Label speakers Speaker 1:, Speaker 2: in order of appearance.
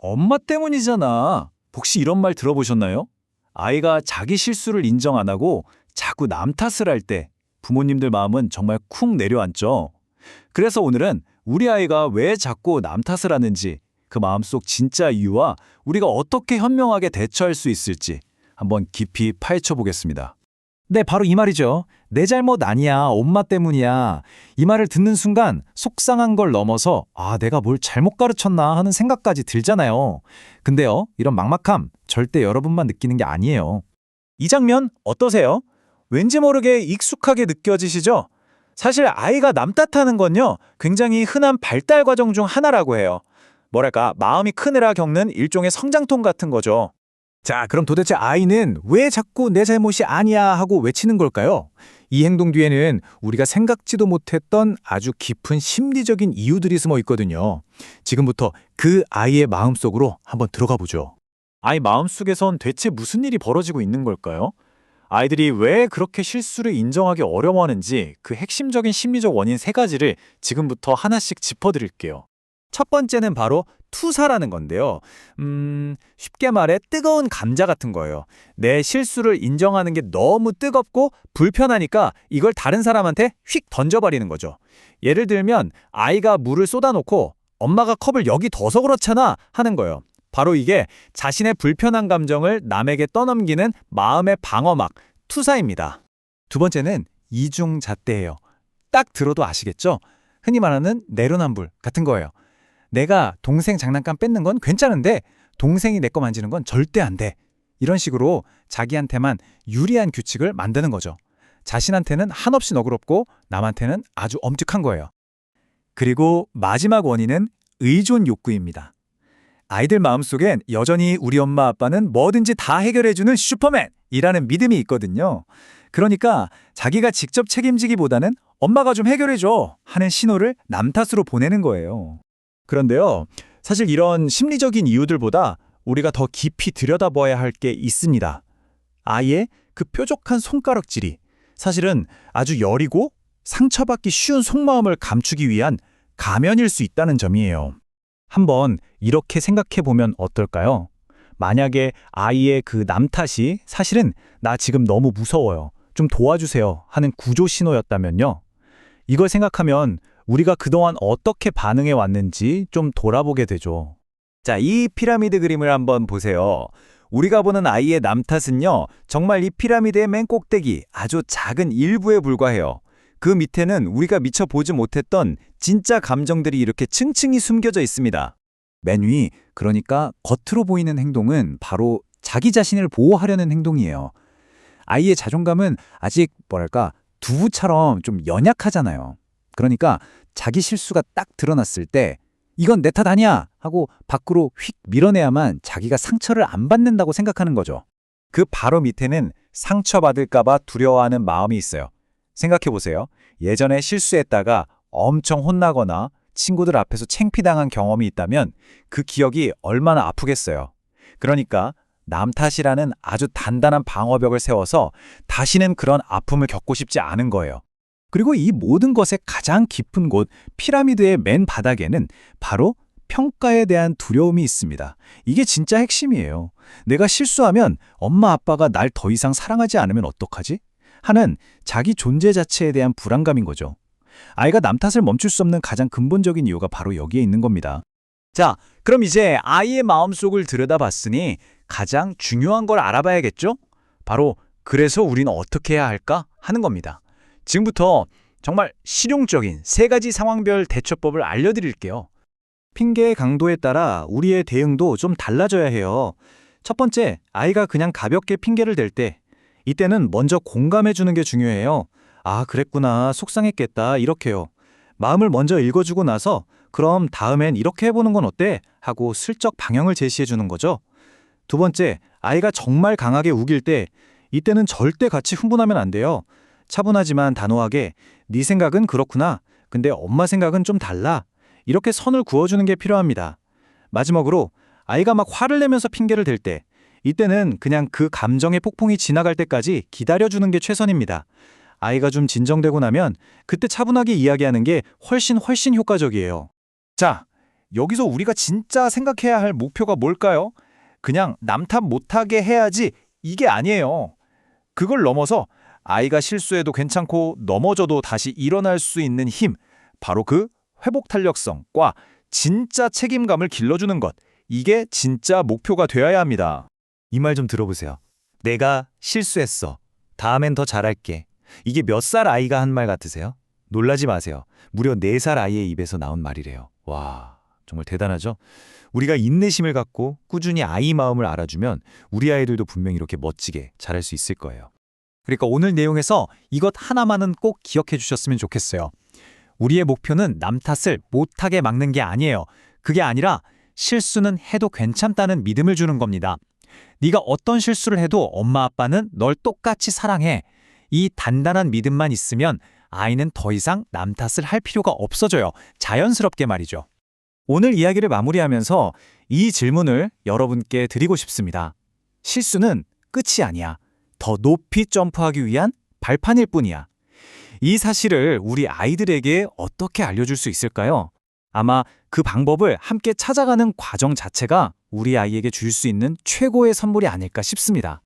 Speaker 1: 엄마 때문이잖아. 혹시 이런 말 들어보셨나요? 아이가 자기 실수를 인정 안 하고 자꾸 남 탓을 할 때 부모님들 마음은 정말 쿵 내려앉죠. 그래서 오늘은 우리 아이가 왜 자꾸 남 탓을 하는지, 그 마음속 진짜 이유와 우리가 어떻게 현명하게 대처할 수 있을지 한번 깊이 파헤쳐 보겠습니다.
Speaker 2: 네, 바로 이 말이죠. 내 잘못 아니야, 엄마 때문이야. 이 말을 듣는 순간 속상한 걸 넘어서 내가 뭘 잘못 가르쳤나 하는 생각까지 들잖아요. 근데요, 이런 막막함 절대 여러분만 느끼는 게 아니에요.
Speaker 1: 이 장면 어떠세요? 왠지 모르게 익숙하게 느껴지시죠? 사실 아이가 남 탓하는 건요, 굉장히 흔한 발달 과정 중 하나라고 해요. 뭐랄까, 마음이 크느라 겪는 일종의 성장통 같은 거죠.
Speaker 2: 자, 그럼 도대체 아이는 왜 자꾸 내 잘못이 아니야 하고 외치는 걸까요? 이 행동 뒤에는 우리가 생각지도 못했던 아주 깊은 심리적인 이유들이 숨어 있거든요. 지금부터 그 아이의 마음속으로 한번 들어가 보죠.
Speaker 1: 아이 마음속에선 대체 무슨 일이 벌어지고 있는 걸까요? 아이들이 왜 그렇게 실수를 인정하기 어려워하는지 그 핵심적인 심리적 원인 세 가지를 지금부터 하나씩 짚어드릴게요.
Speaker 2: 첫 번째는 바로 투사라는 건데요. 쉽게 말해 뜨거운 감자 같은 거예요. 내 실수를 인정하는 게 너무 뜨겁고 불편하니까 이걸 다른 사람한테 휙 던져버리는 거죠. 예를 들면 아이가 물을 쏟아놓고 엄마가 컵을 여기 둬서 그렇잖아 하는 거예요. 바로 이게 자신의 불편한 감정을 남에게 떠넘기는 마음의 방어막, 투사입니다. 두 번째는 이중잣대예요. 딱 들어도 아시겠죠? 흔히 말하는 내로남불 같은 거예요. 내가 동생 장난감 뺏는 건 괜찮은데 동생이 내 거 만지는 건 절대 안 돼. 이런 식으로 자기한테만 유리한 규칙을 만드는 거죠. 자신한테는 한없이 너그럽고 남한테는 아주 엄격한 거예요. 그리고 마지막 원인은 의존 욕구입니다. 아이들 마음속엔 여전히 우리 엄마 아빠는 뭐든지 다 해결해주는 슈퍼맨이라는 믿음이 있거든요. 그러니까 자기가 직접 책임지기보다는 엄마가 좀 해결해줘 하는 신호를 남 탓으로 보내는 거예요. 그런데요, 사실 이런 심리적인 이유들보다 우리가 더 깊이 들여다봐야 할 게 있습니다. 아이의 그 뾰족한 손가락질이 사실은 아주 여리고 상처받기 쉬운 속마음을 감추기 위한 가면일 수 있다는 점이에요. 한번 이렇게 생각해 보면 어떨까요? 만약에 아이의 그 남 탓이 사실은 나 지금 너무 무서워요, 좀 도와주세요 하는 구조 신호였다면요. 이걸 생각하면 우리가 그동안 어떻게 반응해 왔는지 좀 돌아보게 되죠. 자, 이 피라미드 그림을 한번 보세요. 우리가 보는 아이의 남 탓은요, 정말 이 피라미드의 맨 꼭대기, 아주 작은 일부에 불과해요. 그 밑에는 우리가 미처 보지 못했던 진짜 감정들이 이렇게 층층이 숨겨져 있습니다. 맨 위, 그러니까 겉으로 보이는 행동은 바로 자기 자신을 보호하려는 행동이에요. 아이의 자존감은 아직 두부처럼 좀 연약하잖아요. 그러니까 자기 실수가 딱 드러났을 때 이건 내 탓 아니야 하고 밖으로 휙 밀어내야만 자기가 상처를 안 받는다고 생각하는 거죠. 그 바로 밑에는 상처받을까 봐 두려워하는 마음이 있어요. 생각해보세요. 예전에 실수했다가 엄청 혼나거나 친구들 앞에서 창피당한 경험이 있다면 그 기억이 얼마나 아프겠어요. 그러니까 남 탓이라는 아주 단단한 방어벽을 세워서 다시는 그런 아픔을 겪고 싶지 않은 거예요. 그리고 이 모든 것의 가장 깊은 곳, 피라미드의 맨 바닥에는 바로 평가에 대한 두려움이 있습니다. 이게 진짜 핵심이에요. 내가 실수하면 엄마 아빠가 날 더 이상 사랑하지 않으면 어떡하지? 하는 자기 존재 자체에 대한 불안감인 거죠. 아이가 남 탓을 멈출 수 없는 가장 근본적인 이유가 바로 여기에 있는 겁니다. 자, 그럼 이제 아이의 마음속을 들여다봤으니 가장 중요한 걸 알아봐야겠죠? 바로 그래서 우리는 어떻게 해야 할까 하는 겁니다. 지금부터 정말 실용적인 세 가지 상황별 대처법을 알려드릴게요. 핑계의 강도에 따라 우리의 대응도 좀 달라져야 해요. 첫 번째, 아이가 그냥 가볍게 핑계를 댈 때, 이때는 먼저 공감해주는 게 중요해요. 아, 그랬구나, 속상했겠다, 이렇게요. 마음을 먼저 읽어주고 나서 그럼 다음엔 이렇게 해보는 건 어때? 하고 슬쩍 방향을 제시해주는 거죠. 두 번째, 아이가 정말 강하게 우길 때, 이때는 절대 같이 흥분하면 안 돼요. 차분하지만 단호하게 네 생각은 그렇구나, 근데 엄마 생각은 좀 달라, 이렇게 선을 그어주는 게 필요합니다. 마지막으로 아이가 막 화를 내면서 핑계를 댈 때, 이때는 그냥 그 감정의 폭풍이 지나갈 때까지 기다려주는 게 최선입니다. 아이가 좀 진정되고 나면 그때 차분하게 이야기하는 게 훨씬 효과적이에요. 자, 여기서 우리가 진짜 생각해야 할 목표가 뭘까요? 그냥 남 탓 못하게 해야지 이게 아니에요. 그걸 넘어서 아이가 실수해도 괜찮고 넘어져도 다시 일어날 수 있는 힘, 바로 그 회복 탄력성과 진짜 책임감을 길러주는 것, 이게 진짜 목표가 되어야 합니다.
Speaker 3: 이 말 좀 들어보세요. 내가 실수했어. 다음엔 더 잘할게. 이게 몇 살 아이가 한 말 같으세요? 놀라지 마세요. 무려 4살 아이의 입에서 나온 말이래요. 와, 정말 대단하죠? 우리가 인내심을 갖고 꾸준히 아이 마음을 알아주면 우리 아이들도 분명히 이렇게 멋지게 잘할 수 있을 거예요.
Speaker 2: 그러니까 오늘 내용에서 이것 하나만은 꼭 기억해 주셨으면 좋겠어요. 우리의 목표는 남 탓을 못하게 막는 게 아니에요. 그게 아니라 실수는 해도 괜찮다는 믿음을 주는 겁니다. 네가 어떤 실수를 해도 엄마 아빠는 널 똑같이 사랑해. 이 단단한 믿음만 있으면 아이는 더 이상 남 탓을 할 필요가 없어져요. 자연스럽게 말이죠.
Speaker 1: 오늘 이야기를 마무리하면서 이 질문을 여러분께 드리고 싶습니다. 실수는 끝이 아니야. 더 높이 점프하기 위한 발판일 뿐이야. 이 사실을 우리 아이들에게 어떻게 알려줄 수 있을까요? 아마 그 방법을 함께 찾아가는 과정 자체가 우리 아이에게 줄 수 있는 최고의 선물이 아닐까 싶습니다.